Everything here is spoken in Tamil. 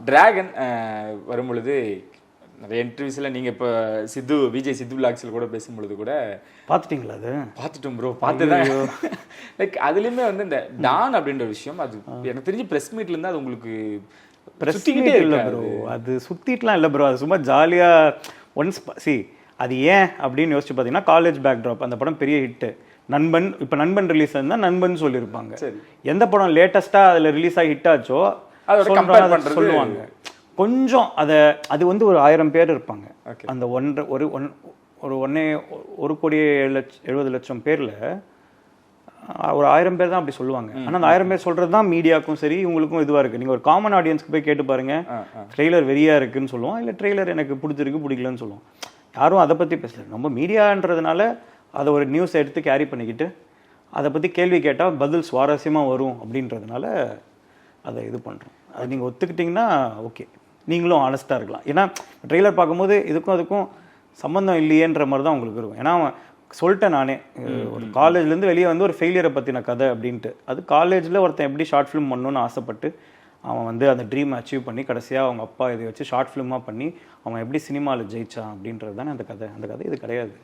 டிராகன் வரும்பொழுது நிறைய இன்டர்வியூஸில் நீங்கள் இப்போ விஜய் சித்து விலாக்ஸில் கூட பேசும்பொழுது கூட பார்த்துட்டிங்களா? அது பார்த்துட்டோம் ப்ரோ, பார்த்துதான். லைக் அதுலேயுமே வந்து இந்த டான் அப்படின்ற விஷயம் அது எனக்கு தெரிஞ்சு ப்ரெஸ் மீட்லேருந்து அது உங்களுக்கு சுற்றிக்கிட்டே இல்லை ப்ரோ. அது சுற்றிட்டுலாம் இல்லை ப்ரோ. அது சும்மா ஜாலியாக ஒன்ஸ் அது ஏன் அப்படின்னு யோசிச்சு பார்த்தீங்கன்னா காலேஜ் பேக்ட்ராப் அந்த படம் பெரிய ஹிட்டு. நண்பன், இப்போ நண்பன் ரிலீஸ் இருந்தால் நண்பன் சொல்லியிருப்பாங்க. எந்த படம் லேட்டஸ்ட்டாக அதில் ரிலீஸ் ஆகி ஹிட் ஆச்சோ சொல்லுவாங்க. கொஞ்சம் அது வந்து ஒரு 1000 பேர் இருப்பாங்க. அந்த 1,70,00,000 பேரில் ஒரு 1000 பேர் தான் அப்படி சொல்லுவாங்க. ஆனால் அந்த 1000 பேர் சொல்கிறது தான் மீடியாவுக்கும் சரி இவங்களுக்கும் இதுவாக இருக்குது. நீங்கள் ஒரு காமன் ஆடியன்ஸ்க்கு போய் கேட்டு பாருங்கள், ட்ரெய்லர் வெறியாக இருக்குன்னு சொல்லுவோம், இல்லை ட்ரெய்லர் எனக்கு பிடிச்சிருக்கு பிடிக்கலன்னு சொல்லுவோம். யாரும் அதை பற்றி பேசல. நம்ம மீடியான்றதுனால அதை ஒரு நியூஸ் எடுத்து கேரி பண்ணிக்கிட்டு அதை பற்றி கேள்வி கேட்டால் பதில் சுவாரஸ்யமாக வரும் அப்படின்றதுனால அதை இது பண்ணுறோம். அது நீங்கள் ஒத்துக்கிட்டிங்கன்னா ஓகே, நீங்களும் ஆனஸ்ட்டாக இருக்கலாம். ஏன்னா ட்ரெய்லர் பார்க்கும்போது இதுக்கும் அதுக்கும் சம்மந்தம் இல்லையேன்ற மாதிரி தான் உங்களுக்கு இருக்கும். ஏன்னா சொல்லிட்டேன் நானே, ஒரு காலேஜ்லேருந்து வெளியே வந்து ஒரு ஃபெயிலியரை பற்றின கதை அப்படின்ட்டு. அது காலேஜில் ஒருத்தன் எப்படி ஷார்ட் ஃபிலிம் பண்ணணுன்னு ஆசைப்பட்டு அவன் வந்து அந்த ட்ரீம் அச்சீவ் பண்ணி கடைசியாக அவங்க அப்பா இதை வச்சு ஷார்ட் ஃபிலிமாக பண்ணி அவன் எப்படி சினிமாவில் ஜெயிச்சான் அப்படின்றது தானே அந்த கதை. இது கிடையாது.